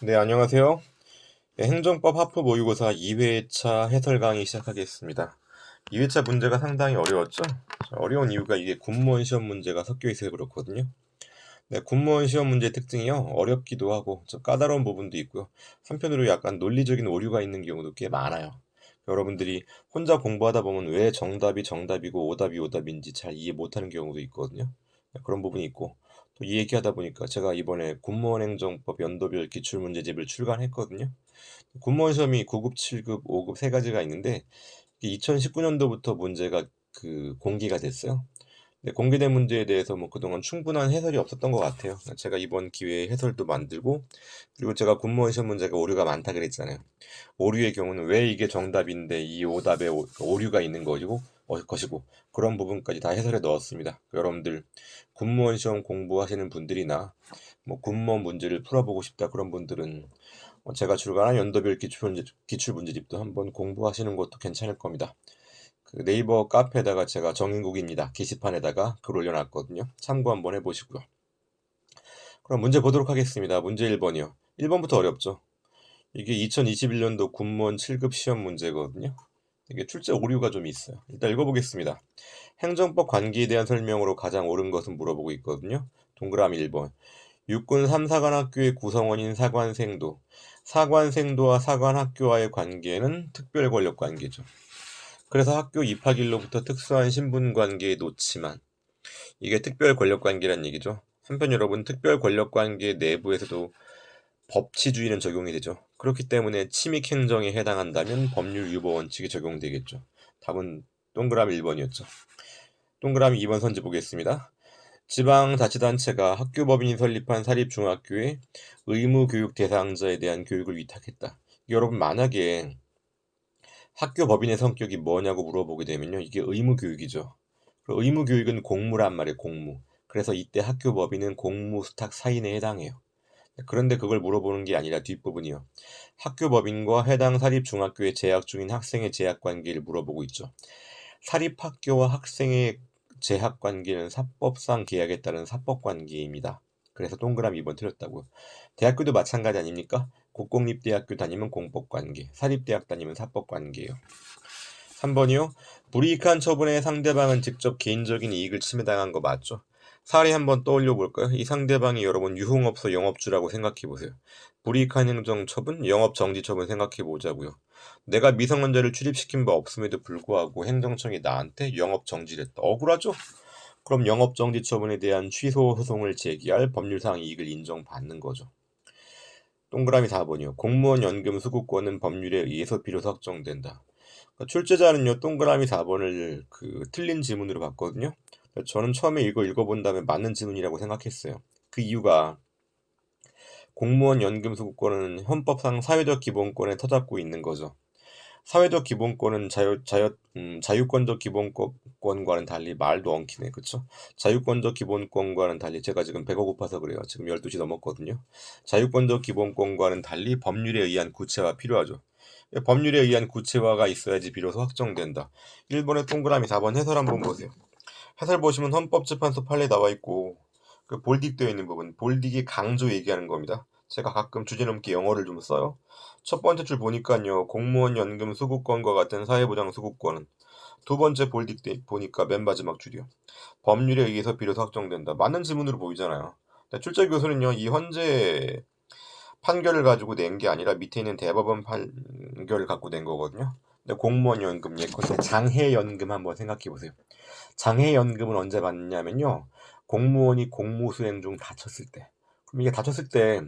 네, 안녕하세요. 네, 행정법 합법 모의고사 2회차 해설 강의 시작하겠습니다. 2회차 문제가 상당히 어려웠죠? 어려운 이유가 이게 군무원 시험 문제가 섞여 있어서 그렇거든요. 네, 군무원 시험 문제의 특징이요. 어렵기도 하고 좀 까다로운 부분도 있고요. 한편으로 약간 논리적인 오류가 있는 경우도 꽤 많아요. 여러분들이 혼자 공부하다 보면 왜 정답이 정답이고 오답이 오답인지 잘 이해 못하는 경우도 있거든요. 네, 그런 부분이 있고 또 이 얘기하다 보니까 제가 이번에 군무원 행정법 연도별 기출문제집을 출간했거든요. 군무원 시험이 9급, 7급, 5급 세 가지가 있는데 2019년도부터 문제가 공개가 됐어요. 네, 공개된 문제에 대해서 뭐 그동안 충분한 해설이 없었던 것 같아요. 제가 이번 기회에 해설도 만들고, 그리고 제가 군무원 시험 문제가 오류가 많다 그랬잖아요. 오류의 경우는 왜 이게 정답인데 이 오답에 오류가 있는 것이고 그런 부분까지 다 해설에 넣었습니다. 여러분들 군무원 시험 공부하시는 분들이나 뭐 군무원 문제를 풀어보고 싶다 그런 분들은 제가 출간한 연도별 기출문제집도 한번 공부하시는 것도 괜찮을 겁니다. 그 네이버 카페에다가 제가 정인국입니다 게시판에다가 글 올려놨거든요. 참고 한번 해보시고요. 그럼 문제 보도록 하겠습니다. 문제 1번이요. 1번부터 어렵죠. 이게 2021년도 군무원 7급 시험 문제거든요. 이게 출제 오류가 좀 있어요. 일단 읽어보겠습니다. 행정법 관계에 대한 설명으로 가장 옳은 것은 물어보고 있거든요. 동그라미 1번. 육군 3사관학교의 구성원인 사관생도. 사관생도와 사관학교와의 관계는 특별권력관계죠. 그래서 학교 입학일로부터 특수한 신분관계에 놓지만 이게 특별권력관계란 얘기죠. 한편 여러분 특별권력관계 내부에서도 법치주의는 적용이 되죠. 그렇기 때문에 침익행정에 해당한다면 법률 유보 원칙이 적용되겠죠. 답은 동그라미 1번이었죠. 동그라미 2번 선지 보겠습니다. 지방자치단체가 학교법인이 설립한 사립중학교에 의무교육 대상자에 대한 교육을 위탁했다. 여러분 만약에 학교법인의 성격이 뭐냐고 물어보게 되면요. 이게 의무교육이죠. 의무교육은 공무란 말이에요. 공무. 그래서 이때 학교법인은 공무수탁 사인에 해당해요. 그런데 그걸 물어보는 게 아니라 뒷부분이요. 학교법인과 해당 사립중학교에 재학 중인 학생의 재학관계를 물어보고 있죠. 사립학교와 학생의 재학관계는 사법상 계약에 따른 사법관계입니다. 그래서 동그라미 2번 틀렸다고요. 대학교도 마찬가지 아닙니까? 국공립대학교 다니면 공법관계, 사립대학 다니면 사법관계예요. 3번이요. 불이익한 처분에 상대방은 직접 개인적인 이익을 침해당한 거 맞죠? 사례 한번 떠올려 볼까요? 이 상대방이 여러분 유흥업소 영업주라고 생각해 보세요. 불이익한 행정 처분, 영업 정지 처분 생각해 보자고요. 내가 미성년자를 출입시킨 바 없음에도 불구하고 행정청이 나한테 영업 정지를 했다. 억울하죠? 그럼 영업 정지 처분에 대한 취소 소송을 제기할 법률상 이익을 인정받는 거죠. 동그라미 4번이요. 공무원 연금 수급권은 법률에 의해서 비로소 확정된다. 그러니까 출제자는요, 동그라미 4번을 틀린 지문으로 봤거든요. 저는 처음에 이거 읽어본 다음에 맞는 지문이라고 생각했어요. 그 이유가 공무원 연금 수급권은 헌법상 사회적 기본권에 터잡고 있는 거죠. 사회적 기본권은 자유권적 기본권과는 달리 말도 엉키네, 그쵸? 자유권적 기본권과는 달리 제가 지금 배가 고파서 그래요. 지금 12시 넘었거든요. 자유권적 기본권과는 달리 법률에 의한 구체화 필요하죠. 법률에 의한 구체화가 있어야지 비로소 확정된다. 1번의 동그라미 4번 해설 한번 보세요. 해설 보시면 헌법재판소 판례 나와 있고 그 볼딕 되어 있는 부분, 볼딕이 강조 얘기하는 겁니다. 제가 가끔 주제넘게 영어를 좀 써요. 첫 번째 줄 보니까요, 공무원 연금 수급권과 같은 사회보장 수급권은 두 번째 볼딕 보니까 맨 마지막 줄이요. 법률에 의해서 비로소 확정된다. 맞는 지문으로 보이잖아요. 출제 교수는요, 이 헌재 판결을 가지고 낸 게 아니라 밑에 있는 대법원 판결을 갖고 낸 거거든요. 근데 공무원 연금 예컨대 장해연금 한번 생각해 보세요. 장해연금은 언제 받느냐면요. 공무원이 공무수행 중 다쳤을 때. 그럼 이게 다쳤을 때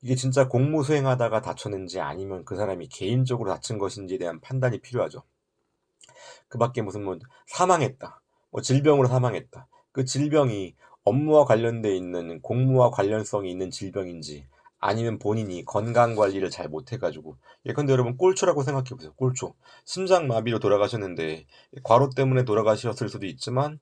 이게 진짜 공무수행하다가 다쳤는지 아니면 그 사람이 개인적으로 다친 것인지에 대한 판단이 필요하죠. 그 밖에 무슨 뭐 사망했다. 뭐 질병으로 사망했다. 그 질병이 업무와 관련돼 있는 공무와 관련성이 있는 질병인지 아니면 본인이 건강 관리를 잘 못해가지고 예컨대 여러분 꼴초라고 생각해 보세요. 꼴초 심장마비로 돌아가셨는데 과로 때문에 돌아가셨을 수도 있지만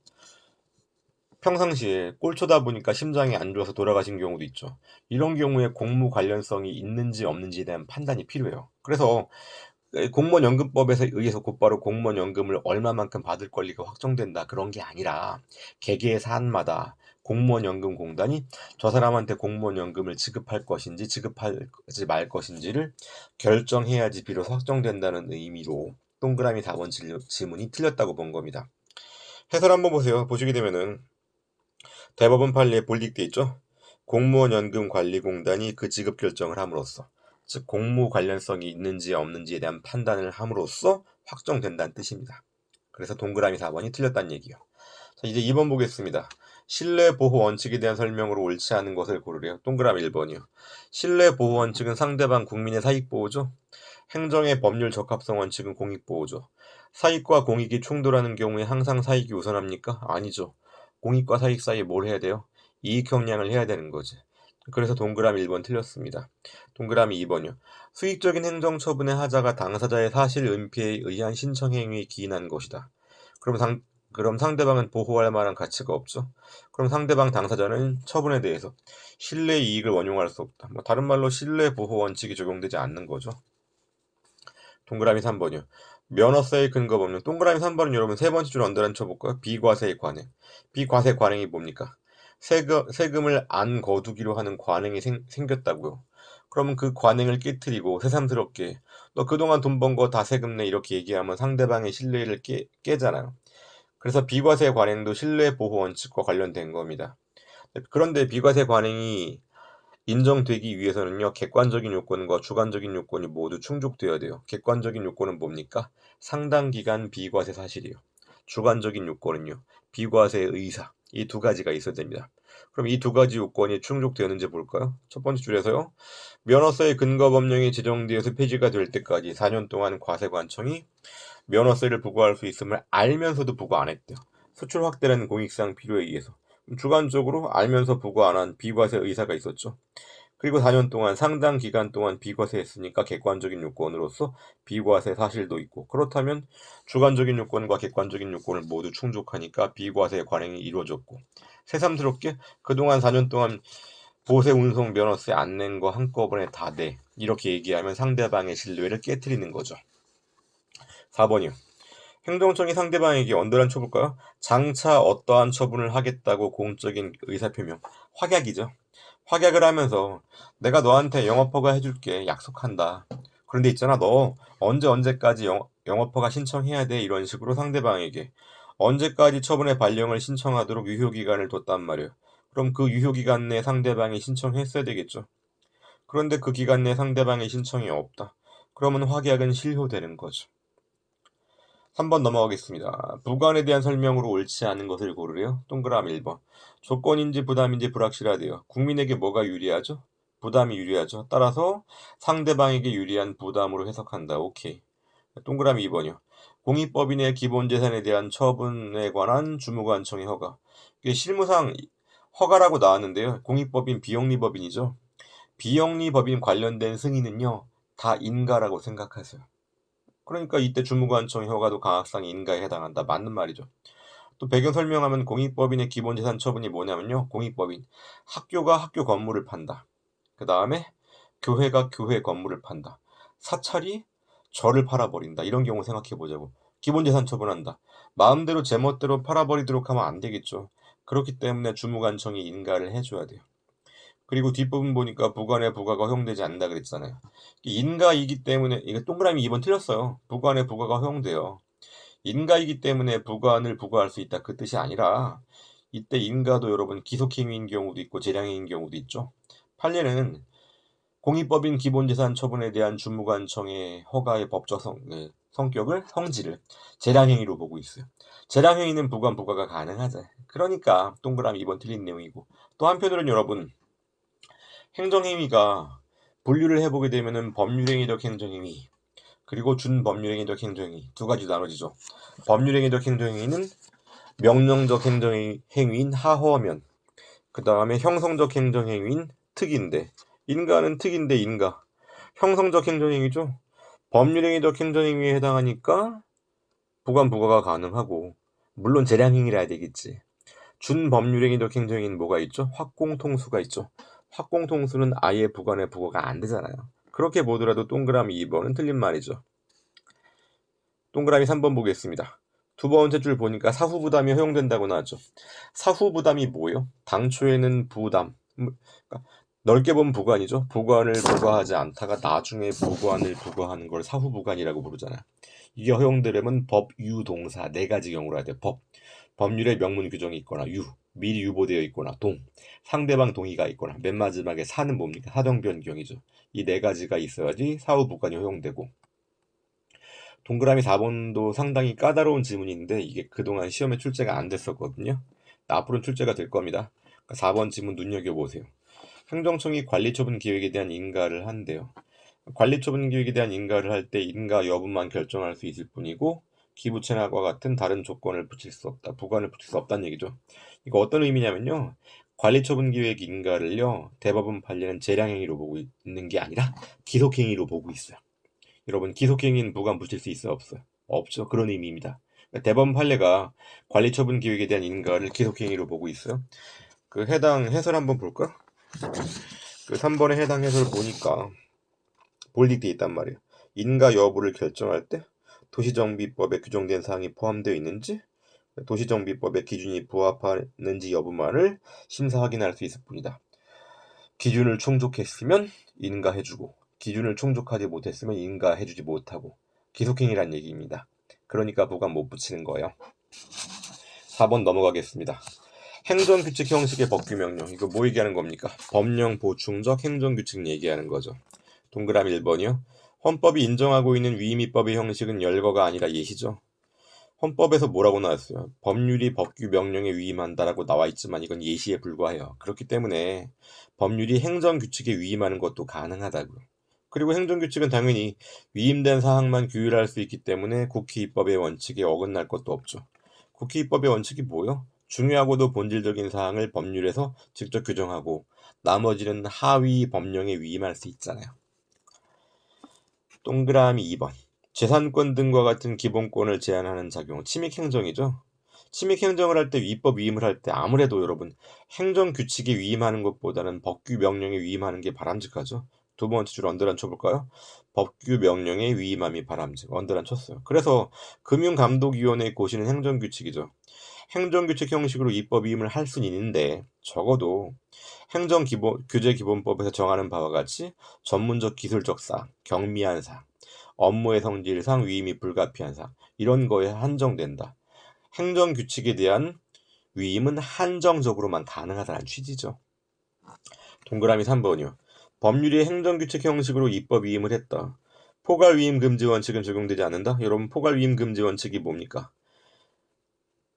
평상시에 꼴초다 보니까 심장이 안 좋아서 돌아가신 경우도 있죠. 이런 경우에 공무 관련성이 있는지 없는지에 대한 판단이 필요해요. 그래서 공무원연금법에서 의해서 곧바로 공무원연금을 얼마만큼 받을 권리가 확정된다 그런 게 아니라 개개의 사안마다 공무원연금공단이 저 사람한테 공무원연금을 지급할 것인지 지급하지 말 것인지를 결정해야지 비로소 확정된다는 의미로 동그라미 4번 지문이 틀렸다고 본 겁니다. 해설 한번 보세요. 보시게 되면은 대법원 판례에 볼릭돼 있죠. 공무원연금관리공단이 그 지급 결정을 함으로써, 즉 공무 관련성이 있는지 없는지에 대한 판단을 함으로써 확정된다는 뜻입니다. 그래서 동그라미 4번이 틀렸다는 얘기요. 자, 이제 2번 보겠습니다. 신뢰보호 원칙에 대한 설명으로 옳지 않은 것을 고르래요. 동그라미 1번이요. 신뢰보호 원칙은 상대방 국민의 사익보호죠. 행정의 법률 적합성 원칙은 공익보호죠. 사익과 공익이 충돌하는 경우에 항상 사익이 우선합니까? 아니죠. 공익과 사익 사이에 뭘 해야 돼요? 이익 형량을 해야 되는 거지. 그래서 동그라미 1번 틀렸습니다. 동그라미 2번이요. 수익적인 행정처분의 하자가 당사자의 사실 은폐에 의한 신청행위에 기인한 것이다. 그럼 상대방은 보호할 만한 가치가 없죠. 그럼 상대방 당사자는 처분에 대해서 신뢰 이익을 원용할 수 없다. 다른 말로 신뢰 보호 원칙이 적용되지 않는 거죠. 동그라미 3번이요. 면허세의 근거가 없는. 동그라미 3번은 여러분 세 번째 줄 언더라인 쳐볼까요? 비과세의 관행. 비과세 관행이 뭡니까? 세금을 안 거두기로 하는 관행이 생겼다고요. 그러면 그 관행을 깨트리고 새삼스럽게 너 그동안 돈 번 거 다 세금 내 이렇게 얘기하면 상대방의 신뢰를 깨잖아요. 그래서 비과세 관행도 신뢰 보호 원칙과 관련된 겁니다. 그런데 비과세 관행이 인정되기 위해서는요, 객관적인 요건과 주관적인 요건이 모두 충족되어야 돼요. 객관적인 요건은 뭡니까? 상당 기간 비과세 사실이요. 주관적인 요건은요, 비과세 의사. 이 두 가지가 있어야 됩니다. 그럼 이 두 가지 요건이 충족되었는지 볼까요? 첫 번째 줄에서요, 면허세의 근거 법령이 제정되어서 폐지가 될 때까지 4년 동안 과세관청이 면허세를 부과할 수 있음을 알면서도 부과 안 했대요. 수출 확대라는 공익상 필요에 의해서. 주관적으로 알면서 부과 안 한 비과세 의사가 있었죠. 그리고 4년 동안 상당 기간 동안 비과세했으니까 객관적인 요건으로서 비과세 사실도 있고, 그렇다면 주관적인 요건과 객관적인 요건을 모두 충족하니까 비과세 관행이 이루어졌고, 새삼스럽게 그동안 4년 동안 보세 운송 면허세 안 낸 거 한꺼번에 다 내. 이렇게 얘기하면 상대방의 신뢰를 깨트리는 거죠. 4번이요. 행정청이 상대방에게 언더라인 쳐볼까요? 장차 어떠한 처분을 하겠다고 공적인 의사표명. 확약이죠. 확약을 하면서 내가 너한테 영업허가 해줄게. 약속한다. 그런데 있잖아, 너 언제까지 영업허가 신청해야 돼. 이런 식으로 상대방에게 언제까지 처분의 발령을 신청하도록 유효기간을 뒀단 말이에요. 그럼 그 유효기간 내에 상대방이 신청했어야 되겠죠. 그런데 그 기간 내에 상대방의 신청이 없다. 그러면 확약은 실효되는 거죠. 3번 넘어가겠습니다. 부관에 대한 설명으로 옳지 않은 것을 고르래요. 동그라미 1번. 조건인지 부담인지 불확실하대요. 국민에게 뭐가 유리하죠? 부담이 유리하죠. 따라서 상대방에게 유리한 부담으로 해석한다. 오케이. 동그라미 2번이요. 공익법인의 기본재산에 대한 처분에 관한 주무관청의 허가. 이게 실무상 허가라고 나왔는데요. 공익법인 비영리법인이죠. 비영리법인 관련된 승인은요, 다 인가라고 생각하세요. 그러니까 이때 주무관청 허가도 강학상 인가에 해당한다. 맞는 말이죠. 또 배경 설명하면 공익법인의 기본재산 처분이 뭐냐면요. 공익법인. 학교가 학교 건물을 판다. 그 다음에 교회가 교회 건물을 판다. 사찰이 절을 팔아버린다. 이런 경우 생각해 보자고. 기본재산 처분한다. 마음대로 제멋대로 팔아버리도록 하면 안 되겠죠. 그렇기 때문에 주무관청이 인가를 해줘야 돼요. 그리고 뒷부분 보니까 부관의 부과가 허용되지 않는다 그랬잖아요. 인가이기 때문에, 이거 동그라미 2번 틀렸어요. 부관의 부과가 허용돼요. 인가이기 때문에 부관을 부과할 수 있다 그 뜻이 아니라, 이때 인가도 여러분 기속행위인 경우도 있고 재량행위인 경우도 있죠. 판례는 공익법인 기본재산 처분에 대한 주무관청의 허가의 법적 성격을, 성질을 재량행위로 보고 있어요. 재량행위는 부관 부과가 가능하죠. 그러니까 동그라미 2번 틀린 내용이고, 또 한편으로는 여러분, 행정행위가 분류를 해보게 되면은 법률행위적 행정행위, 그리고 준법률행위적 행정행위 두 가지 나눠지죠. 법률행위적 행정행위는 명령적 행정행위인 하허면, 그 다음에 형성적 행정행위인 특인데, 인가는 특인데 인가, 형성적 행정행위죠. 법률행위적 행정행위에 해당하니까 부관 부과가 가능하고, 물론 재량행위라 해야 되겠지. 준법률행위적 행정행위는 뭐가 있죠? 확공통수가 있죠. 확공통수는 아예 부관에 부과가 안 되잖아요. 그렇게 보더라도 동그라미 2번은 틀린 말이죠. 동그라미 3번 보겠습니다. 두 번째 줄 보니까 사후부담이 허용된다고 나왔죠. 사후부담이 뭐예요? 당초에는 부담, 그러니까 넓게 보면 부관이죠. 부관을 부과하지 않다가 나중에 부관을 부과하는 걸 사후부관이라고 부르잖아요. 이게 허용되려면 법유동사 네 가지 경우로 해야 돼. 법률에 명문 규정이 있거나 미리 유보되어 있거나 상대방 동의가 있거나 맨 마지막에 사는 뭡니까? 사정 변경이죠. 이 네 가지가 있어야지 사후부관이 허용되고. 동그라미 4번도 상당히 까다로운 지문인데 이게 그동안 시험에 출제가 안 됐었거든요. 앞으로는 출제가 될 겁니다. 4번 지문 눈여겨보세요. 행정청이 관리처분 기획에 대한 인가를 한대요. 관리처분 기획에 대한 인가를 할 때 인가 여부만 결정할 수 있을 뿐이고 기부채납과 같은 다른 조건을 붙일 수 없다. 부관을 붙일 수 없다는 얘기죠. 이거 어떤 의미냐면요. 관리처분 기획 인가를요. 대법원 판례는 재량행위로 보고 있는 게 아니라 기속행위로 보고 있어요. 여러분 기속행위는 부관 붙일 수 있어요? 없어요? 없죠. 그런 의미입니다. 그러니까 대법원 판례가 관리처분 기획에 대한 인가를 기속행위로 보고 있어요. 그 해당 해설 한번 볼까? 그 3번의 해당 해설 보니까 볼릭돼 있단 말이에요. 인가 여부를 결정할 때 도시정비법에 규정된 사항이 포함되어 있는지 도시정비법의 기준이 부합하는지 여부만을 심사 확인할 수 있을 뿐이다. 기준을 충족했으면 인가해주고 기준을 충족하지 못했으면 인가해주지 못하고 기속행위란 얘기입니다. 그러니까 부관 못 붙이는 거예요. 4번 넘어가겠습니다. 행정규칙 형식의 법규명령. 이거 뭐 얘기하는 겁니까? 법령 보충적 행정규칙 얘기하는 거죠. 동그라미 1번이요. 헌법이 인정하고 있는 위임입법의 형식은 열거가 아니라 예시죠. 헌법에서 뭐라고 나왔어요? 법률이 법규 명령에 위임한다라고 나와 있지만 이건 예시에 불과해요. 그렇기 때문에 법률이 행정규칙에 위임하는 것도 가능하다고요. 그리고 행정규칙은 당연히 위임된 사항만 규율할 수 있기 때문에 국회 입법의 원칙에 어긋날 것도 없죠. 국회 입법의 원칙이 뭐요? 중요하고도 본질적인 사항을 법률에서 직접 규정하고 나머지는 하위 법령에 위임할 수 있잖아요. 동그라미 2번. 재산권 등과 같은 기본권을 제한하는 작용, 침익행정이죠. 침익행정을 할 때 위법 위임을 할 때 아무래도 여러분 행정규칙에 위임하는 것보다는 법규 명령에 위임하는 게 바람직하죠. 두 번째 줄 언더라인 쳐볼까요? 법규 명령에 위임함이 바람직. 언더라인 쳤어요. 그래서 금융감독위원회의 고시는 행정규칙이죠. 행정규칙 형식으로 입법 위임을 할 수는 있는데 적어도 규제기본법에서 정하는 바와 같이 전문적 기술적 사항, 경미한 사항, 업무의 성질상 위임이 불가피한 사항 이런 거에 한정된다. 행정규칙에 대한 위임은 한정적으로만 가능하다는 취지죠. 동그라미 3번이요. 법률이 행정규칙 형식으로 입법 위임을 했다. 포괄 위임 금지 원칙은 적용되지 않는다. 여러분 포괄 위임 금지 원칙이 뭡니까?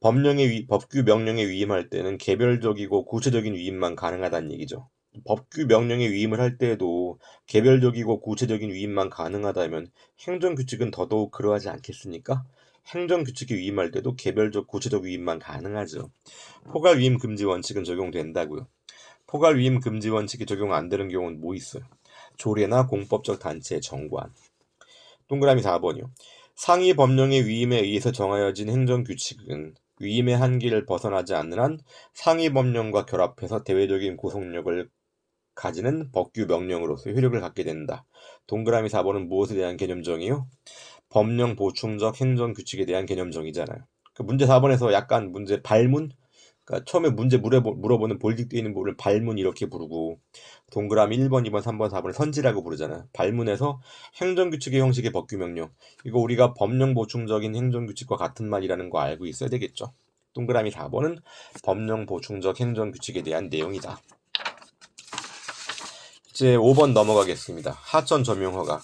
법규 명령에 위임할 때는 개별적이고 구체적인 위임만 가능하다는 얘기죠. 법규 명령에 위임을 할 때에도 개별적이고 구체적인 위임만 가능하다면 행정규칙은 더더욱 그러하지 않겠습니까? 행정규칙에 위임할 때도 개별적 구체적 위임만 가능하죠. 포괄 위임 금지 원칙은 적용된다고요. 포괄 위임 금지 원칙이 적용 안 되는 경우는 뭐 있어요? 조례나 공법적 단체의 정관. 동그라미 4번이요. 상위 법령의 위임에 의해서 정하여진 행정규칙은 위임의 한계를 벗어나지 않는 한 상위 법령과 결합해서 대외적인 구속력을 가지는 법규 명령으로서 효력을 갖게 된다. 동그라미 4번은 무엇에 대한 개념정이요? 법령 보충적 행정규칙에 대한 개념정이잖아요. 그 문제 4번에서 약간 문제 발문? 그러니까 처음에 문제 물어보는 볼릭되어 있는 부분을 발문 이렇게 부르고 동그라미 1번, 2번, 3번, 4번을 선지라고 부르잖아요. 발문에서 행정규칙의 형식의 법규명령. 이거 우리가 법령 보충적인 행정규칙과 같은 말이라는 거 알고 있어야 되겠죠. 동그라미 4번은 법령 보충적 행정규칙에 대한 내용이다. 이제 5번 넘어가겠습니다. 하천 점용허가.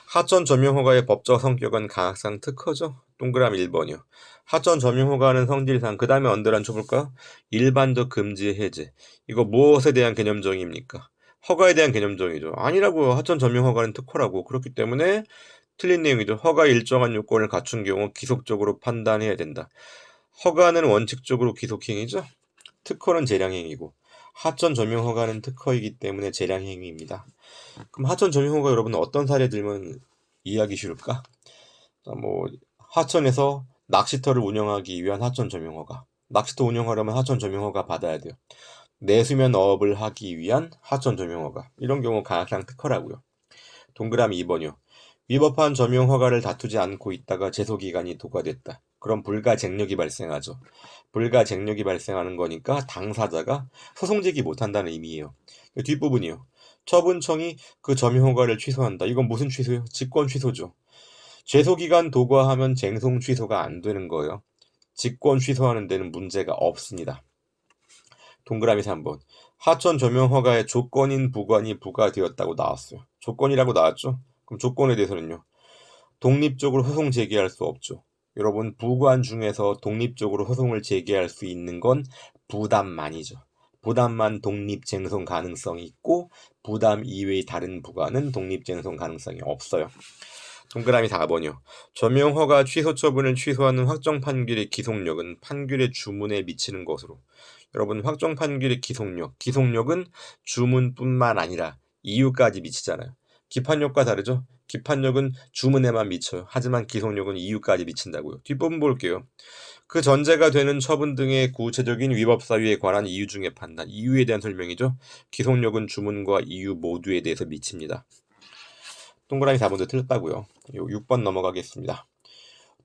하천 점용허가의 법적 성격은 가학상 특허죠. 동그라미 1번이요. 하천 점용허가는 성질상 그 다음에 언더라인 쳐볼까요? 일반적 금지의 해제. 이거 무엇에 대한 개념정의입니까? 허가에 대한 개념정의죠. 아니라고. 하천 점용허가는 특허라고. 그렇기 때문에 틀린 내용이죠. 허가의 일정한 요건을 갖춘 경우 기속적으로 판단해야 된다. 허가는 원칙적으로 기속행위죠. 특허는 재량행위고 하천 점용허가는 특허이기 때문에 재량행위입니다. 그럼 하천 점용허가 여러분 어떤 사례 들면 이해하기 쉬울까? 뭐 하천에서 낚시터를 운영하기 위한 하천 점용허가. 낚시터 운영하려면 하천 점용허가 받아야 돼요. 내수면 어업을 하기 위한 하천 점용허가. 이런 경우 가학상 특허라고요. 동그라미 2번이요. 위법한 점용허가를 다투지 않고 있다가 제소기간이 도과됐다. 그럼 불가쟁력이 발생하죠. 불가쟁력이 발생하는 거니까 당사자가 소송 제기 못한다는 의미예요. 뒷부분이요. 처분청이 그 점유 허가를 취소한다. 이건 무슨 취소요? 직권 취소죠. 제소기간 도과하면 쟁송 취소가 안 되는 거예요. 직권 취소하는 데는 문제가 없습니다. 동그라미 3번. 하천 점용 허가의 조건인 부관이 부과되었다고 나왔어요. 조건이라고 나왔죠? 그럼 조건에 대해서는요. 독립적으로 소송 제기할 수 없죠. 여러분, 부관 중에서 독립적으로 소송을 제기할 수 있는 건 부담만이죠. 부담만 독립쟁송 가능성이 있고 부담 이외의 다른 부관은 독립쟁송 가능성이 없어요. 동그라미 4번이요. 점용허가 취소 처분을 취소하는 확정 판결의 기속력은 판결의 주문에 미치는 것으로. 여러분, 확정 판결의 기속력은 주문뿐만 아니라 이유까지 미치잖아요. 기판력과 다르죠? 기판력은 주문에만 미쳐요. 하지만 기속력은 이유까지 미친다고요. 뒷부분 볼게요. 그 전제가 되는 처분 등의 구체적인 위법 사유에 관한 이유 중의 판단, 이유에 대한 설명이죠. 기속력은 주문과 이유 모두에 대해서 미칩니다. 동그라미 4번도 틀렸다고요. 6번 넘어가겠습니다.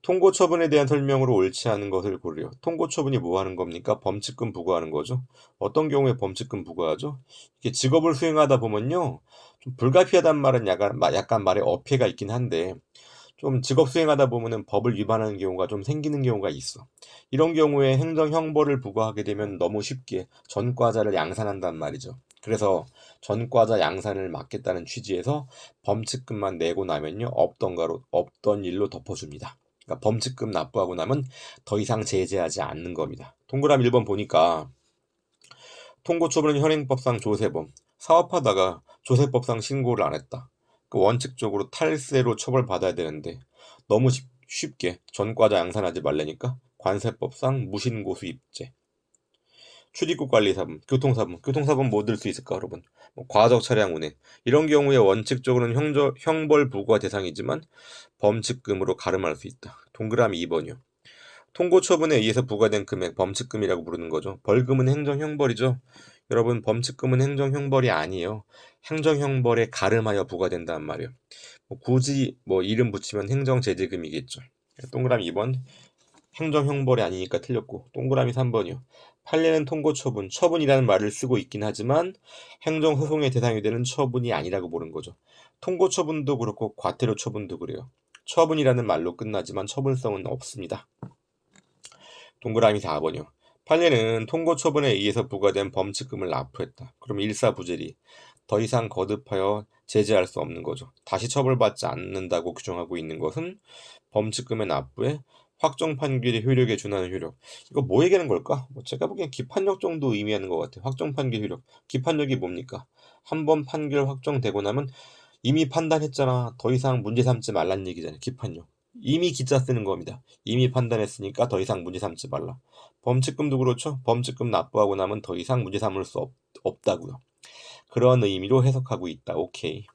통고 처분에 대한 설명으로 옳지 않은 것을 고르려. 통고 처분이 뭐 하는 겁니까? 범칙금 부과하는 거죠. 어떤 경우에 범칙금 부과하죠? 이게 직업을 수행하다 보면요. 좀 불가피하단 말은 약간 말에 어폐가 있긴 한데 좀 직업 수행하다 보면은 법을 위반하는 경우가 좀 생기는 경우가 있어. 이런 경우에 행정 형벌을 부과하게 되면 너무 쉽게 전과자를 양산한단 말이죠. 그래서 전과자 양산을 막겠다는 취지에서 범칙금만 내고 나면요. 없던 일로 덮어줍니다. 그러니까 범칙금 납부하고 나면 더 이상 제재하지 않는 겁니다. 동그라미 1번 보니까 통고 처분은 현행법상 조세범. 사업하다가 조세법상 신고를 안 했다. 그 원칙적으로 탈세로 처벌받아야 되는데 너무 쉽게 전과자 양산하지 말라니까 관세법상 무신고수입죄. 출입국 관리사범, 교통사범 뭐 들 수 있을까, 여러분? 뭐 과적 차량 운행 이런 경우에 원칙적으로는 형벌 부과 대상이지만 범칙금으로 가름할 수 있다. 동그라미 2번이요. 통고 처분에 의해서 부과된 금액 범칙금이라고 부르는 거죠. 벌금은 행정형벌이죠. 여러분, 범칙금은 행정형벌이 아니에요. 행정형벌에 가름하여 부과된단 말이에요. 굳이 이름 붙이면 행정제재금이겠죠. 동그라미 2번 행정형벌이 아니니까 틀렸고, 동그라미 3번이요. 판례는 통고 처분이라는 말을 쓰고 있긴 하지만 행정소송의 대상이 되는 처분이 아니라고 보는 거죠. 통고 처분도 그렇고 과태료 처분도 그래요. 처분이라는 말로 끝나지만 처분성은 없습니다. 동그라미 4번이요. 판례는 통고 처분에 의해서 부과된 범칙금을 납부했다. 그럼 일사부재리. 더 이상 거듭하여 제재할 수 없는 거죠. 다시 처벌받지 않는다고 규정하고 있는 것은 범칙금의 납부에 확정 판결의 효력에 준하는 효력. 이거 뭐 얘기하는 걸까? 제가 보기엔 기판력 정도 의미하는 것 같아요. 확정 판결 효력. 기판력이 뭡니까? 한 번 판결 확정되고 나면 이미 판단했잖아. 더 이상 문제 삼지 말란 얘기잖아요. 기판력. 이미 기자 쓰는 겁니다. 이미 판단했으니까 더 이상 문제 삼지 말라. 범칙금도 그렇죠. 범칙금 납부하고 나면 더 이상 문제 삼을 수 없다고요. 그런 의미로 해석하고 있다. 오케이.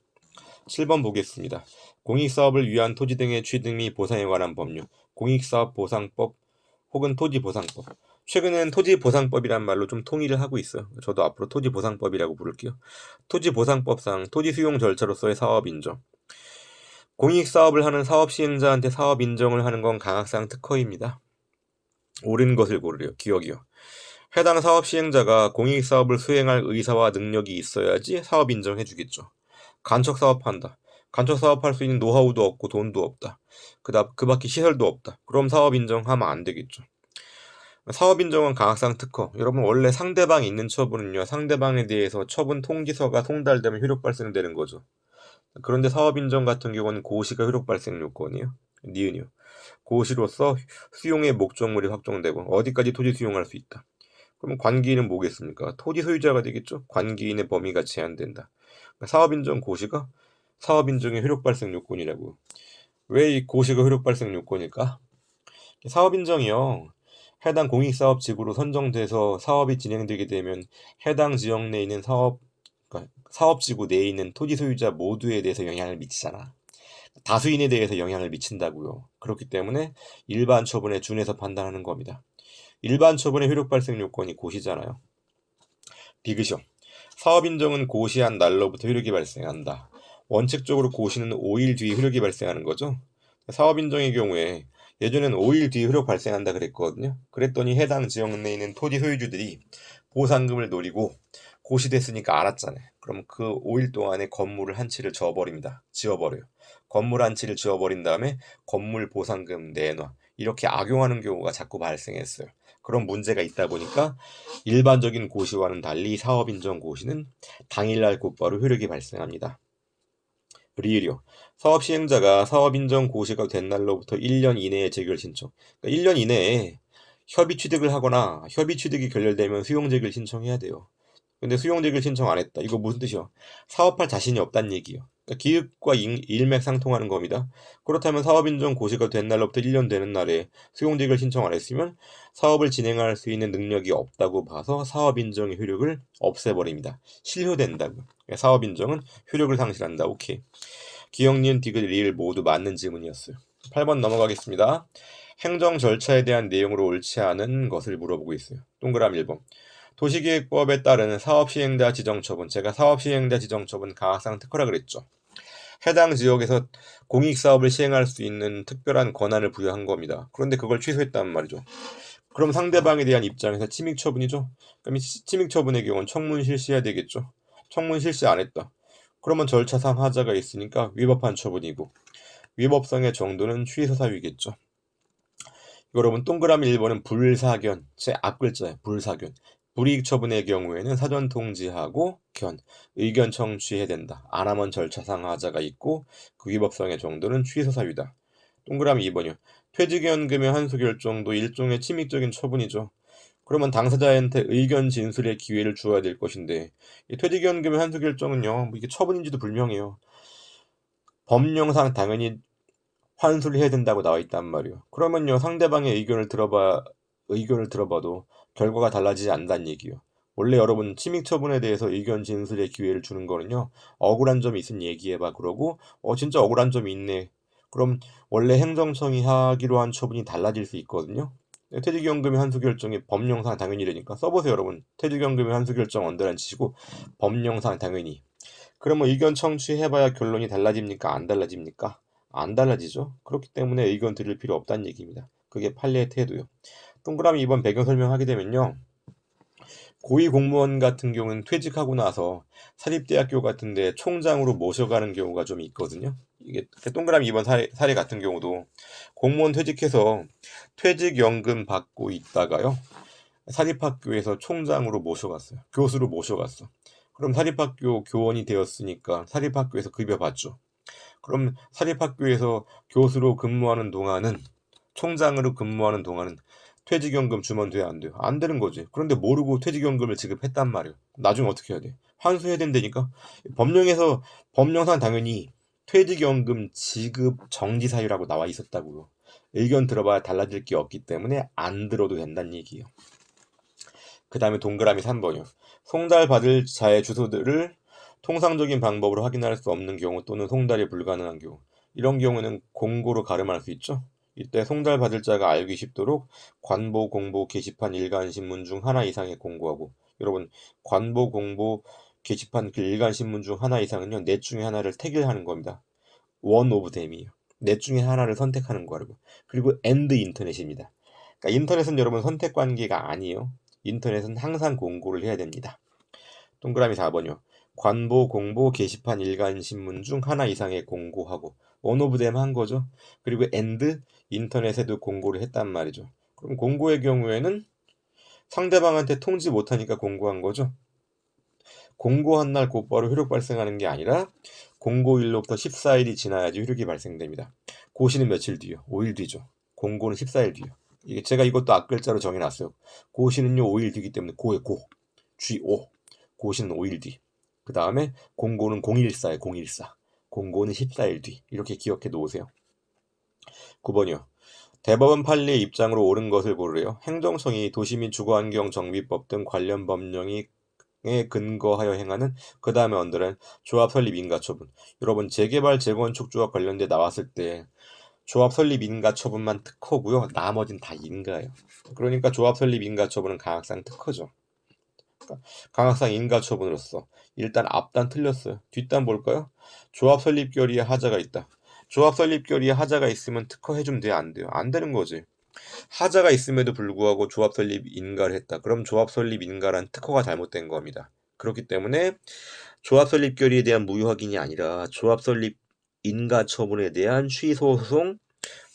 7번 보겠습니다. 공익사업을 위한 토지 등의 취득 및 보상에 관한 법률. 공익사업보상법 혹은 토지보상법. 최근엔 토지보상법이란 말로 좀 통일을 하고 있어요. 저도 앞으로 토지보상법이라고 부를게요. 토지보상법상 토지 수용 절차로서의 사업 인정. 공익사업을 하는 사업 시행자한테 사업 인정을 하는 건 강학상 특허입니다. 옳은 것을 고르려. 기억이요. 해당 사업 시행자가 공익사업을 수행할 의사와 능력이 있어야지 사업 인정해주겠죠. 간척사업한다. 간척사업할 수 있는 노하우도 없고 돈도 없다. 그 밖에 시설도 없다. 그럼 사업 인정하면 안 되겠죠. 사업 인정은 강학상 특허. 여러분, 원래 상대방이 있는 처분은요, 상대방에 대해서 처분 통지서가 송달되면 효력 발생되는 거죠. 그런데 사업 인정 같은 경우는 고시가 효력 발생 요건이에요. 니은이요. 고시로서 수용의 목적물이 확정되고 어디까지 토지 수용할 수 있다. 그럼 관기인은 뭐겠습니까? 토지 소유자가 되겠죠. 관기인의 범위가 제한된다. 사업 인정 고시가 사업 인정의 효력 발생 요건이라고. 왜 이 고시가 효력 발생 요건일까? 사업 인정이요. 해당 공익사업지구로 선정돼서 사업이 진행되게 되면 해당 지역 내에 있는 그러니까 사업지구 내에 있는 토지 소유자 모두에 대해서 영향을 미치잖아. 다수인에 대해서 영향을 미친다고요. 그렇기 때문에 일반 처분에 준해서 판단하는 겁니다. 일반 처분의 효력 발생 요건이 고시잖아요. 비그쇼. 사업 인정은 고시한 날로부터 효력이 발생한다. 원칙적으로 고시는 5일 뒤에 효력이 발생하는 거죠. 사업 인정의 경우에 예전에는 5일 뒤에 효력 발생한다 그랬거든요. 그랬더니 해당 지역 내에 있는 토지 소유주들이 보상금을 노리고 고시됐으니까 알았잖아요. 그럼 그 5일 동안에 건물을 한 채를 지어버려요. 건물 한 채를 지어버린 다음에 건물 보상금 내놔. 이렇게 악용하는 경우가 자꾸 발생했어요. 그런 문제가 있다 보니까 일반적인 고시와는 달리 사업인정 고시는 당일날 곧바로 효력이 발생합니다. 리을이요. 사업 시행자가 사업 인정 고시가 된 날로부터 1년 이내에 재결 신청. 그러니까 1년 이내에 협의 취득을 하거나 협의 취득이 결렬되면 수용 재결 신청해야 돼요. 근데 수용 재결 신청 안 했다. 이거 무슨 뜻이요? 사업할 자신이 없다는 얘기요. 그러니까 기획과 일맥상통하는 겁니다. 그렇다면 사업 인정 고시가 된 날로부터 1년 되는 날에 수용 재결 신청 안 했으면 사업을 진행할 수 있는 능력이 없다고 봐서 사업 인정의 효력을 없애버립니다. 실효된다고. 그러니까 사업 인정은 효력을 상실한다. 오케이. 기억, 니은, 디귿, 리을 모두 맞는 지문이었어요. 8번 넘어가겠습니다. 행정 절차에 대한 내용으로 옳지 않은 것을 물어보고 있어요. 동그라미 1번. 도시계획법에 따르는 사업시행자 지정처분. 제가 사업시행자 지정처분 가학상 특허라 그랬죠. 해당 지역에서 공익사업을 시행할 수 있는 특별한 권한을 부여한 겁니다. 그런데 그걸 취소했단 말이죠. 그럼 상대방에 대한 입장에서 침익처분이죠. 그럼 침익처분의 경우는 청문 실시해야 되겠죠. 청문 실시 안 했다. 그러면 절차상 하자가 있으니까 위법한 처분이고 위법성의 정도는 취소 사유겠죠. 여러분 동그라미 1번은 불사견, 제 앞글자예요. 불사견. 불이익 처분의 경우에는 사전 통지하고 의견 청취해야 된다. 안 하면 절차상 하자가 있고 그 위법성의 정도는 취소 사유다. 동그라미 2번이요. 퇴직연금의 환수 결정도 일종의 침익적인 처분이죠. 그러면 당사자한테 의견 진술의 기회를 주어야 될 것인데 이 퇴직연금의 환수 결정은요, 뭐 이게 처분인지도 불명해요. 법령상 당연히 환수를 해야 된다고 나와 있단 말이에요. 그러면요, 상대방의 의견을 들어봐도 결과가 달라지지 않는다는 얘기예요. 원래 여러분 침익 처분에 대해서 의견 진술의 기회를 주는 거는요, 억울한 점이 있으면 얘기해봐. 그러고 진짜 억울한 점이 있네. 그럼 원래 행정청이 하기로 한 처분이 달라질 수 있거든요. 퇴직연금의 환수 결정이 법령상 당연히라니까 써보세요, 여러분. 퇴직연금의 환수 결정 언더라인 치시고 법령상 당연히. 그러면 의견 청취해봐야 결론이 달라집니까? 안 달라집니까? 안 달라지죠. 그렇기 때문에 의견 들을 필요 없다는 얘기입니다. 그게 판례의 태도요. 동그라미 2번 배경 설명하게 되면요. 고위 공무원 같은 경우는 퇴직하고 나서 사립대학교 같은 데 총장으로 모셔가는 경우가 좀 있거든요. 이게 동그라미 2번 사례 같은 경우도 공무원 퇴직해서 퇴직연금 받고 있다가요. 사립학교에서 총장으로 모셔갔어요. 교수로 모셔갔어. 그럼 사립학교 교원이 되었으니까 사립학교에서 급여 받죠. 그럼 사립학교에서 교수로 근무하는 동안은 총장으로 근무하는 동안은 퇴직연금 주면 돼야 안 돼요? 안 되는 거지. 그런데 모르고 퇴직연금을 지급했단 말이에요. 나중에 어떻게 해야 돼? 환수해야 된다니까. 법령상 당연히 퇴직연금 지급 정지 사유라고 나와 있었다고요. 의견 들어봐야 달라질 게 없기 때문에 안 들어도 된다는 얘기예요. 그 다음에 동그라미 3번이요. 송달 받을 자의 주소들을 통상적인 방법으로 확인할 수 없는 경우 또는 송달이 불가능한 경우, 이런 경우는 공고로 가름할 수 있죠. 이때 송달 받을 자가 알기 쉽도록 관보, 공보, 게시판, 일간신문 중 하나 이상의 공고하고, 여러분 관보, 공보, 게시판, 그 일간신문 중 하나 이상은요, 넷 중에 하나를 택일하는 겁니다. 원 오브 댐이에요. 넷 중에 하나를 선택하는 거라고. 그리고 엔드 인터넷입니다. 그러니까 인터넷은 여러분 선택 관계가 아니에요. 인터넷은 항상 공고를 해야 됩니다. 동그라미 4번이요. 관보, 공보, 게시판, 일간, 신문 중 하나 이상의 공고하고 원 오브 댐 한 거죠. 그리고 엔드 인터넷에도 공고를 했단 말이죠. 그럼 공고의 경우에는 상대방한테 통지 못하니까 공고한 거죠. 공고한 날 곧바로 효력 발생하는 게 아니라 공고일로부터 14일이 지나야지 효력이 발생됩니다. 고시는 며칠 뒤요? 5일 뒤죠. 공고는 14일 뒤요. 제가 이것도 앞글자로 정해놨어요. 고시는요 5일 뒤이기 때문에 고의 고, G5. 고시는 5일 뒤. 그 다음에 공고는 014에 014. 공고는 14일 뒤. 이렇게 기억해 놓으세요. 9번이요. 대법원 판례의 입장으로 옳은 것을 고르래요. 행정청이 도시 및 주거환경정비법 등 관련 법령에 근거하여 행하는, 그 다음에 언더는 조합 설립 인가 처분. 여러분 재개발 재건축 조합 관련돼 나왔을 때 조합 설립 인가 처분만 특허고요. 나머진 다 인가예요. 그러니까 조합 설립 인가 처분은 강학상 특허죠. 강학상 인가 처분으로서 일단 앞단 틀렸어요. 뒷단 볼까요? 조합 설립 결의에 하자가 있다. 조합 설립 결의에 하자가 있으면 특허 해주면 돼요? 안 돼요? 안 되는 거지. 하자가 있음에도 불구하고 조합 설립 인가를 했다. 그럼 조합 설립 인가란 특허가 잘못된 겁니다. 그렇기 때문에 조합 설립 결의에 대한 무효 확인이 아니라 조합 설립 인가 처분에 대한 취소 소송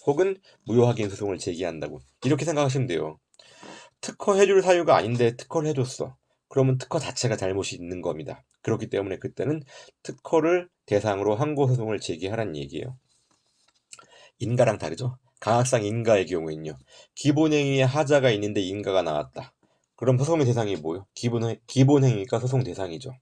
혹은 무효 확인 소송을 제기한다고. 이렇게 생각하시면 돼요. 특허 해줄 사유가 아닌데 특허를 해줬어. 그러면 특허 자체가 잘못이 있는 겁니다. 그렇기 때문에 그때는 특허를 대상으로 항고 소송을 제기하라는 얘기예요. 인가랑 다르죠? 강학상 인가의 경우에는요. 기본행위에 하자가 있는데 인가가 나왔다. 그럼 소송의 대상이 뭐예요? 기본행위가 소송 대상이죠.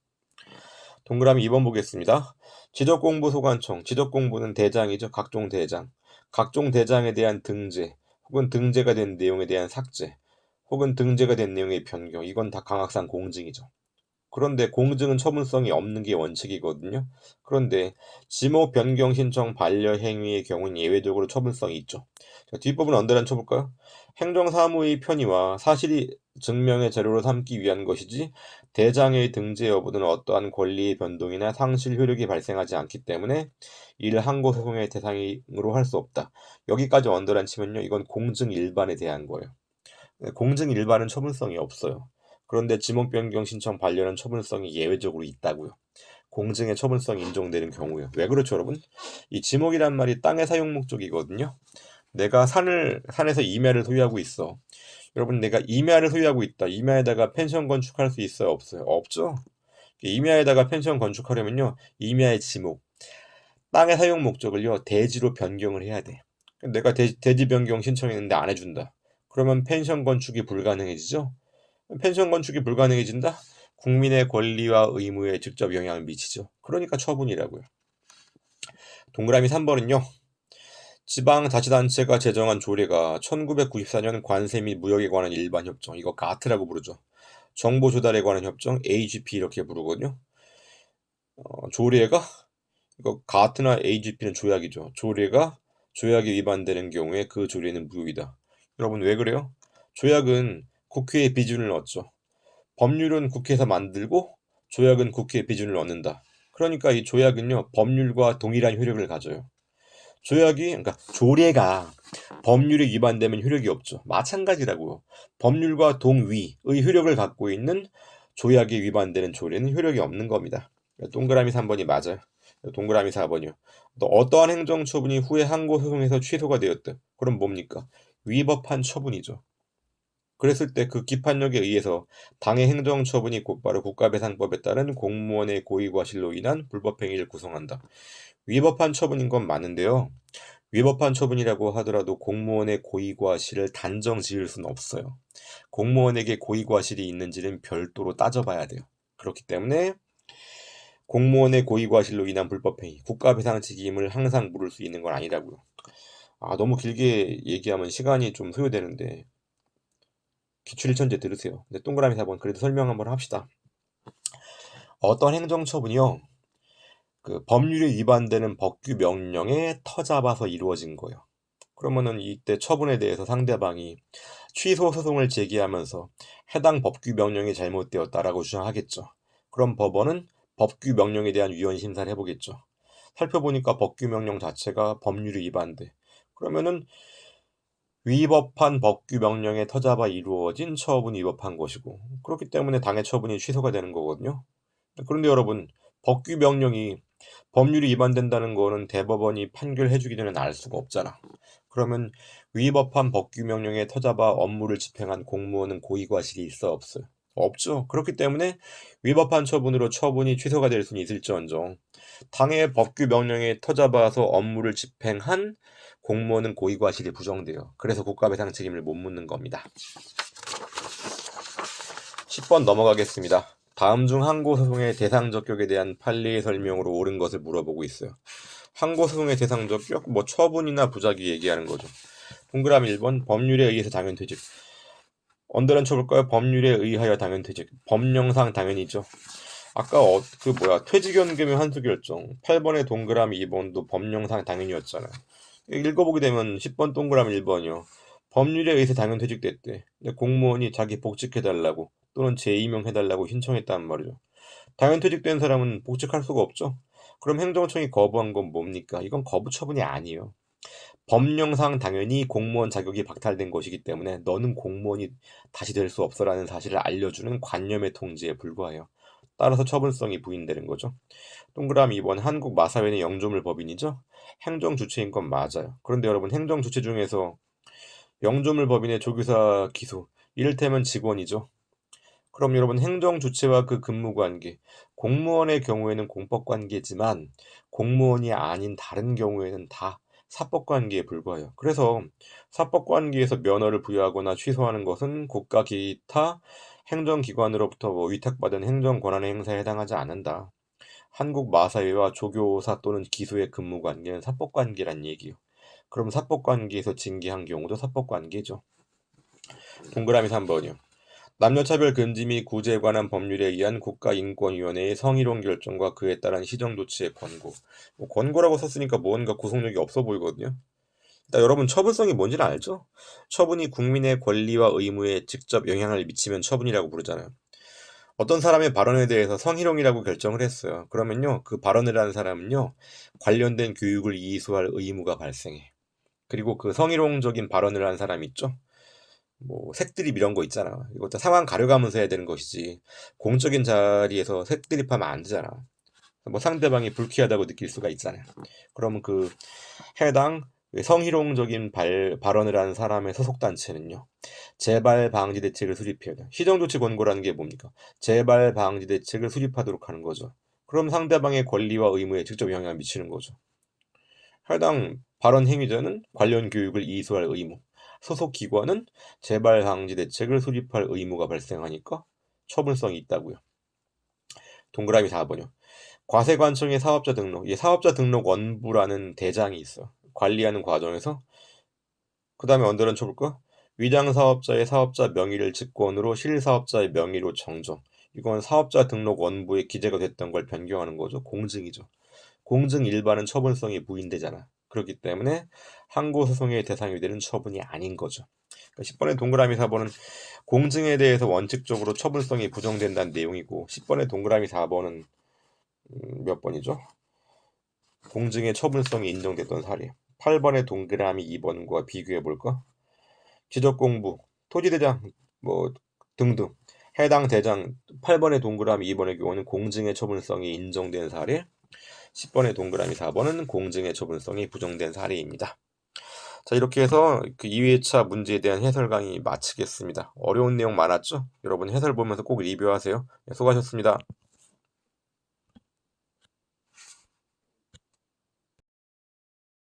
동그라미 2번 보겠습니다. 지적공부소관청, 지적공부는 대장이죠. 각종 대장. 각종 대장에 대한 등재, 혹은 등재가 된 내용에 대한 삭제, 혹은 등재가 된 내용의 변경, 이건 다 강학상 공증이죠. 그런데 공증은 처분성이 없는 게 원칙이거든요. 그런데 지목 변경 신청 반려 행위의 경우는 예외적으로 처분성이 있죠. 자, 뒷부분 언더라인 쳐볼까요? 행정사무의 편의와 사실이 증명의 재료로 삼기 위한 것이지 대장의 등재 여부는 어떠한 권리의 변동이나 상실 효력이 발생하지 않기 때문에 이를 항고소송의 대상으로 할 수 없다. 여기까지 언더라인 치면요. 이건 공증 일반에 대한 거예요. 공증 일반은 처분성이 없어요. 그런데 지목 변경 신청 반려는 처분성이 예외적으로 있다고요. 공증의 처분성이 인정되는 경우요. 왜 그렇죠, 여러분? 이 지목이란 말이 땅의 사용 목적이거든요. 내가 산에서 임야를 소유하고 있어. 여러분, 내가 임야를 소유하고 있다. 임야에다가 펜션 건축할 수 있어요, 없어요? 없죠. 임야에다가 펜션 건축하려면요, 임야의 지목, 땅의 사용 목적을요, 대지로 변경을 해야 돼. 내가 대지 변경 신청했는데 안 해준다. 그러면 펜션 건축이 불가능해지죠? 펜션 건축이 불가능해진다? 국민의 권리와 의무에 직접 영향을 미치죠. 그러니까 처분이라고요. 동그라미 3번은요. 지방자치단체가 제정한 조례가 1994년 관세 및 무역에 관한 일반 협정, 이거 가트라고 부르죠. 정보 조달에 관한 협정, AGP 이렇게 부르거든요. 조례가, 이거 가트나 AGP는 조약이죠. 조례가 조약에 위반되는 경우에 그 조례는 무효이다. 여러분 왜 그래요? 조약은 국회에 비준을 넣었죠. 법률은 국회에서 만들고 조약은 국회에 비준을 넣는다. 그러니까 이 조약은요, 법률과 동일한 효력을 가져요. 그러니까 조례가 법률에 위반되면 효력이 없죠. 마찬가지라고요. 법률과 동위의 효력을 갖고 있는 조약에 위반되는 조례는 효력이 없는 겁니다. 동그라미 3번이 맞아요. 동그라미 4번이요. 또 어떠한 행정처분이 후에 항고소송에서 취소가 되었다. 그럼 뭡니까? 위법한 처분이죠. 그랬을 때 그 기판력에 의해서 당의 행정처분이 곧바로 국가배상법에 따른 공무원의 고의과실로 인한 불법행위를 구성한다. 위법한 처분인 건 맞는데요. 위법한 처분이라고 하더라도 공무원의 고의과실을 단정 지을 수는 없어요. 공무원에게 고의과실이 있는지는 별도로 따져봐야 돼요. 그렇기 때문에 공무원의 고의과실로 인한 불법행위, 국가배상 책임을 항상 물을 수 있는 건 아니라고요. 너무 길게 얘기하면 시간이 좀 소요되는데 기출일천제 들으세요. 근데 동그라미 4번 그래도 설명 한번 합시다. 어떤 행정처분이요, 그 법률에 위반되는 법규 명령에 터잡아서 이루어진 거예요. 그러면은 이때 처분에 대해서 상대방이 취소 소송을 제기하면서 해당 법규 명령이 잘못되었다라고 주장하겠죠. 그럼 법원은 법규 명령에 대한 위헌 심사를 해보겠죠. 살펴보니까 법규 명령 자체가 법률에 위반돼. 그러면은 위법한 법규 명령에 터잡아 이루어진 처분이 위법한 것이고, 그렇기 때문에 당해 처분이 취소가 되는 거거든요. 그런데 여러분, 법규 명령이 법률이 위반된다는 거는 대법원이 판결해주기 전에 알 수가 없잖아. 그러면 위법한 법규 명령에 터잡아 업무를 집행한 공무원은 고의과실이 있어 없어요? 없죠. 그렇기 때문에 위법한 처분으로 처분이 취소가 될 수는 있을지언정 당해 법규 명령에 터잡아서 업무를 집행한 공무원은 고의과실이 부정돼요. 그래서 국가배상 책임을 못 묻는 겁니다. 10번 넘어가겠습니다. 다음 중 항고소송의 대상적격에 대한 판례의 설명으로 옳은 것을 물어보고 있어요. 항고소송의 대상적격, 뭐 처분이나 부작위 얘기하는 거죠. 동그라미 1번 법률에 의해서 당연퇴직. 언더라인 쳐볼까요? 법률에 의하여 당연퇴직. 법령상 당연이죠. 아까 퇴직연금의 환수결정 8번의 동그라미 2번도 법령상 당연이었잖아요. 읽어보게 되면 10번 동그라미 1번이요. 법률에 의해서 당연퇴직됐대. 근데 공무원이 자기 복직해달라고 또는 재임용해달라고 신청했단 말이죠. 당연퇴직된 사람은 복직할 수가 없죠. 그럼 행정청이 거부한 건 뭡니까? 이건 거부 처분이 아니에요. 법령상 당연히 공무원 자격이 박탈된 것이기 때문에 너는 공무원이 다시 될 수 없어라는 사실을 알려주는 관념의 통지에 불과해요. 따라서 처분성이 부인되는 거죠. 동그라미 2번 한국 마사회는 영조물 법인이죠? 행정 주체인 건 맞아요. 그런데 여러분 행정 주체 중에서 영조물 법인의 조교사 기수 이를테면 직원이죠. 그럼 여러분 행정 주체와 그 근무 관계 공무원의 경우에는 공법 관계지만 공무원이 아닌 다른 경우에는 다 사법 관계에 불과해요. 그래서 사법 관계에서 면허를 부여하거나 취소하는 것은 국가 기타 행정기관으로부터 위탁받은 행정 권한의 행사에 해당하지 않는다. 한국 마사회와 조교사 또는 기수의 근무 관계는 사법 관계란 얘기요. 그럼 사법 관계에서 징계한 경우도 사법 관계죠. 동그라미 3번이요. 남녀차별 금지 및 구제에 관한 법률에 의한 국가인권위원회의 성희롱 결정과 그에 따른 시정조치의 권고. 권고라고 썼으니까 뭔가 구속력이 없어 보이거든요. 일단 여러분 처분성이 뭔지는 알죠? 처분이 국민의 권리와 의무에 직접 영향을 미치면 처분이라고 부르잖아요. 어떤 사람의 발언에 대해서 성희롱이라고 결정을 했어요. 그러면요, 그 발언을 한 사람은요, 관련된 교육을 이수할 의무가 발생해. 그리고 그 성희롱적인 발언을 한 사람 있죠? 뭐 색드립 이런 거 있잖아. 이것도 상황 가려가면서 해야 되는 것이지. 공적인 자리에서 색드립하면 안 되잖아. 뭐 상대방이 불쾌하다고 느낄 수가 있잖아요. 그러면 그 해당 성희롱적인 발언을 한 사람의 소속단체는요. 재발 방지 대책을 수립해야 돼. 시정조치 권고라는 게 뭡니까? 재발 방지 대책을 수립하도록 하는 거죠. 그럼 상대방의 권리와 의무에 직접 영향을 미치는 거죠. 해당 발언 행위자는 관련 교육을 이수할 의무, 소속 기관은 재발 방지 대책을 수립할 의무가 발생하니까 처분성이 있다고요. 동그라미 4번이요. 과세관청의 사업자 등록, 이 사업자 등록 원부라는 대장이 있어. 관리하는 과정에서 그 다음에 언더런 쳐볼까? 위장 사업자의 사업자 명의를 직권으로 실사업자의 명의로 정정. 이건 사업자 등록 원부에 기재가 됐던 걸 변경하는 거죠. 공증이죠. 공증 일반은 처분성이 부인되잖아. 그렇기 때문에 항고소송의 대상이 되는 처분이 아닌 거죠. 그러니까 10번의 동그라미 4번은 공증에 대해서 원칙적으로 처분성이 부정된다는 내용이고 10번의 동그라미 4번은 몇 번이죠? 공증의 처분성이 인정됐던 사례. 8번의 동그라미 2번과 비교해 볼까? 지적공부, 토지대장 뭐 등등 해당 대장 8번의 동그라미 2번의 경우는 공증의 처분성이 인정된 사례, 10번의 동그라미 4번은 공증의 처분성이 부정된 사례입니다. 자, 이렇게 해서 그 2회차 문제에 대한 해설 강의 마치겠습니다. 어려운 내용 많았죠? 여러분 해설 보면서 꼭 리뷰하세요. 네, 수고하셨습니다.